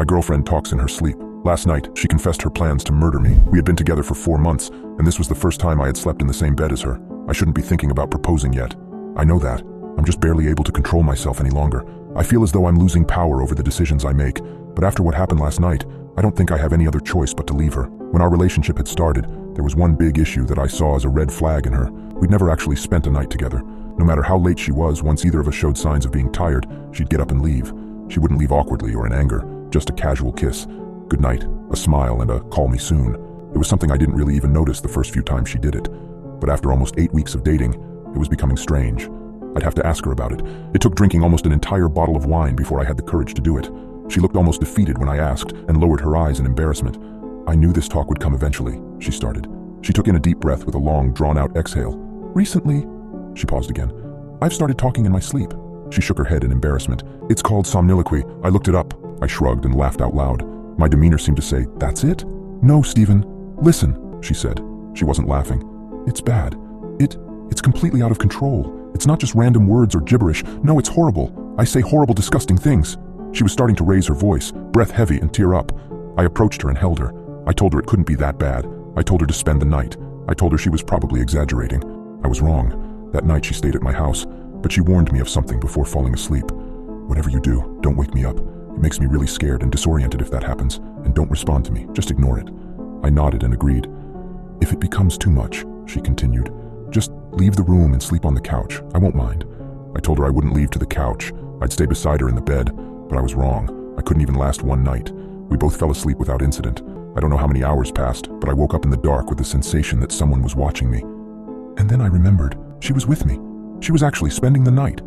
My girlfriend talks in her sleep. Last night, she confessed her plans to murder me. We had been together for 4 months, and this was the first time I had slept in the same bed as her. I shouldn't be thinking about proposing yet. I know that. I'm just barely able to control myself any longer. I feel as though I'm losing power over the decisions I make, but after what happened last night, I don't think I have any other choice but to leave her. When our relationship had started, there was one big issue that I saw as a red flag in her. We'd never actually spent a night together. No matter how late she was, once either of us showed signs of being tired, she'd get up and leave. She wouldn't leave awkwardly or in anger, just a casual kiss. Good night, a smile, and a call me soon. It was something I didn't really even notice the first few times she did it. But after almost 8 weeks of dating, it was becoming strange. I'd have to ask her about it. It took drinking almost an entire bottle of wine before I had the courage to do it. She looked almost defeated when I asked and lowered her eyes in embarrassment. I knew this talk would come eventually, she started. She took in a deep breath with a long, drawn-out exhale. Recently, she paused again, I've started talking in my sleep. She shook her head in embarrassment. It's called somniloquy. I looked it up. I shrugged and laughed out loud. My demeanor seemed to say, that's it? No, Stephen. Listen, she said. She wasn't laughing. It's bad. It's completely out of control. It's not just random words or gibberish. No, it's horrible. I say horrible, disgusting things. She was starting to raise her voice, breath heavy, and tear up. I approached her and held her. I told her it couldn't be that bad. I told her to spend the night. I told her she was probably exaggerating. I was wrong. That night she stayed at my house, but she warned me of something before falling asleep. Whatever you do, don't wake me up. It makes me really scared and disoriented if that happens, and don't respond to me. Just ignore it. I nodded and agreed. If it becomes too much, she continued, just leave the room and sleep on the couch. I won't mind. I told her I wouldn't leave to the couch. I'd stay beside her in the bed, but I was wrong. I couldn't even last one night. We both fell asleep without incident. I don't know how many hours passed, but I woke up in the dark with the sensation that someone was watching me. And then I remembered, she was with me. She was actually spending the night.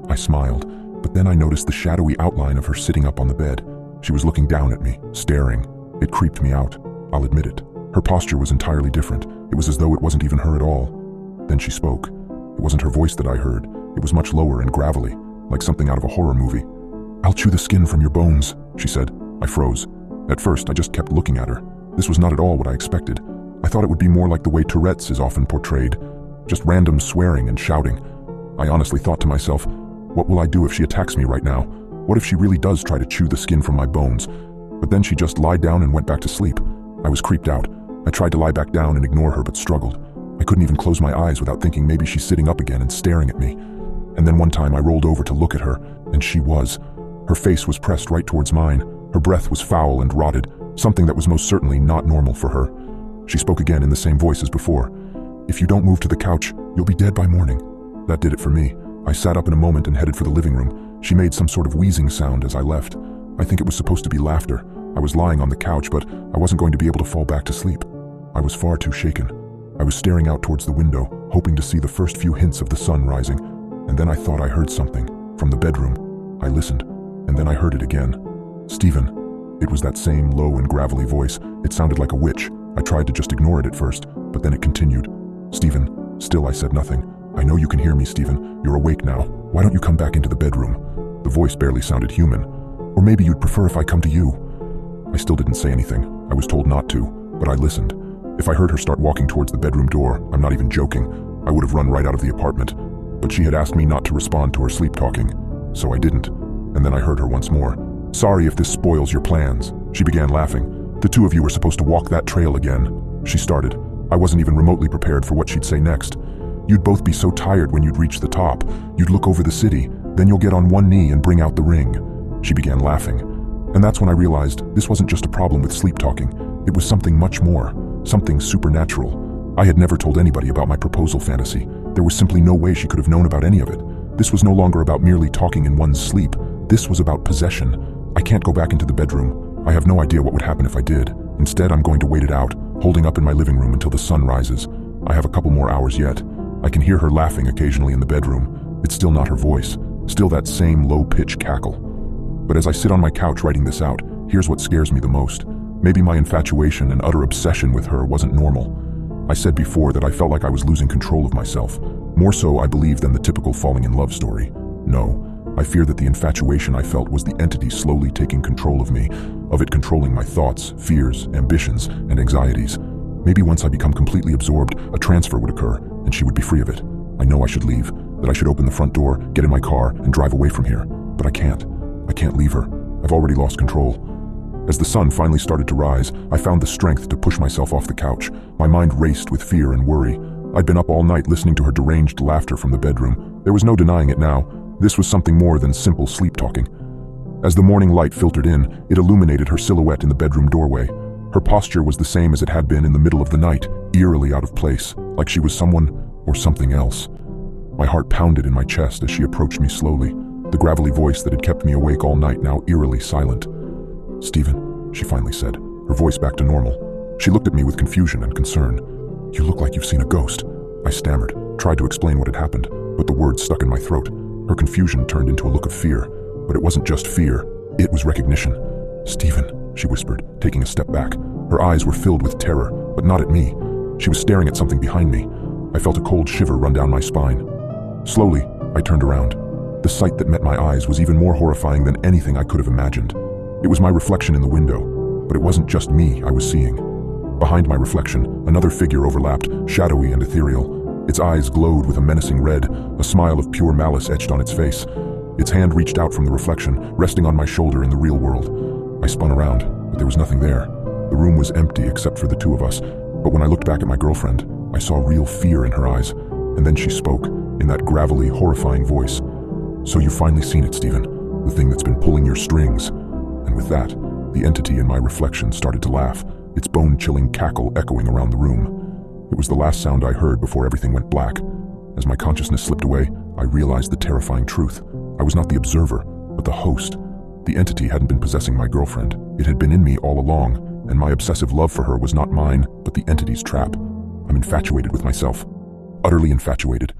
I smiled, but then I noticed the shadowy outline of her sitting up on the bed. She was looking down at me, staring. It creeped me out, I'll admit it. Her posture was entirely different. It was as though it wasn't even her at all. Then she spoke. It wasn't her voice that I heard. It was much lower and gravelly, like something out of a horror movie. I'll chew the skin from your bones, she said. I froze. At first, I just kept looking at her. This was not at all what I expected. I thought it would be more like the way Tourette's is often portrayed, just random swearing and shouting. I honestly thought to myself, what will I do if she attacks me right now? What if she really does try to chew the skin from my bones? But then she just lied down and went back to sleep. I was creeped out. I tried to lie back down and ignore her, but struggled. I couldn't even close my eyes without thinking maybe she's sitting up again and staring at me. And then one time I rolled over to look at her, and she was. Her face was pressed right towards mine. Her breath was foul and rotted, something that was most certainly not normal for her. She spoke again in the same voice as before. If you don't move to the couch, you'll be dead by morning. That did it for me. I sat up in a moment and headed for the living room. She made some sort of wheezing sound as I left. I think it was supposed to be laughter. I was lying on the couch, but I wasn't going to be able to fall back to sleep. I was far too shaken. I was staring out towards the window, hoping to see the first few hints of the sun rising. And then I thought I heard something from the bedroom. I listened, and then I heard it again. Stephen. It was that same low and gravelly voice. It sounded like a witch. I tried to just ignore it at first, but then it continued. Stephen. Still I said nothing. I know you can hear me, Stephen. You're awake now. Why don't you come back into the bedroom? The voice barely sounded human. Or maybe you'd prefer if I come to you. I still didn't say anything. I was told not to, but I listened. If I heard her start walking towards the bedroom door, I'm not even joking, I would have run right out of the apartment. But she had asked me not to respond to her sleep talking, so I didn't. And then I heard her once more. Sorry if this spoils your plans. She began laughing. The two of you were supposed to walk that trail again. She started. I wasn't even remotely prepared for what she'd say next. You'd both be so tired when you'd reach the top. You'd look over the city, then you'll get on one knee and bring out the ring. She began laughing. And that's when I realized this wasn't just a problem with sleep talking. It was something much more, something supernatural. I had never told anybody about my proposal fantasy. There was simply no way she could have known about any of it. This was no longer about merely talking in one's sleep. This was about possession. I can't go back into the bedroom. I have no idea what would happen if I did. Instead, I'm going to wait it out, holding up in my living room until the sun rises. I have a couple more hours yet. I can hear her laughing occasionally in the bedroom. It's still not her voice, still that same low-pitched cackle. But as I sit on my couch writing this out, here's what scares me the most. Maybe my infatuation and utter obsession with her wasn't normal. I said before that I felt like I was losing control of myself. More so, I believe, than the typical falling in love story. No, I fear that the infatuation I felt was the entity slowly taking control of me, of it controlling my thoughts, fears, ambitions, and anxieties. Maybe once I become completely absorbed, a transfer would occur, and she would be free of it. I know I should leave, that I should open the front door, get in my car, and drive away from here. But I can't. I can't leave her. I've already lost control. As the sun finally started to rise, I found the strength to push myself off the couch. My mind raced with fear and worry. I'd been up all night listening to her deranged laughter from the bedroom. There was no denying it now. This was something more than simple sleep-talking. As the morning light filtered in, it illuminated her silhouette in the bedroom doorway. Her posture was the same as it had been in the middle of the night, eerily out of place, like she was someone or something else. My heart pounded in my chest as she approached me slowly, the gravelly voice that had kept me awake all night now eerily silent. "Stephen," she finally said, her voice back to normal. She looked at me with confusion and concern. "You look like you've seen a ghost," I stammered, tried to explain what had happened, but the words stuck in my throat. Her confusion turned into a look of fear, but it wasn't just fear, it was recognition. "Stephen," she whispered, taking a step back. Her eyes were filled with terror, but not at me. She was staring at something behind me. I felt a cold shiver run down my spine. Slowly, I turned around. The sight that met my eyes was even more horrifying than anything I could have imagined. It was my reflection in the window, but it wasn't just me I was seeing. Behind my reflection, another figure overlapped, shadowy and ethereal. Its eyes glowed with a menacing red, a smile of pure malice etched on its face. Its hand reached out from the reflection, resting on my shoulder in the real world. I spun around, but there was nothing there. The room was empty except for the two of us, but when I looked back at my girlfriend, I saw real fear in her eyes, and then she spoke, in that gravelly, horrifying voice. "So you've finally seen it, Stephen, the thing that's been pulling your strings." And with that, the entity in my reflection started to laugh, its bone-chilling cackle echoing around the room. It was the last sound I heard before everything went black. As my consciousness slipped away, I realized the terrifying truth. I was not the observer, but the host. The entity hadn't been possessing my girlfriend. It had been in me all along, and my obsessive love for her was not mine, but the entity's trap. I'm infatuated with myself. Utterly infatuated.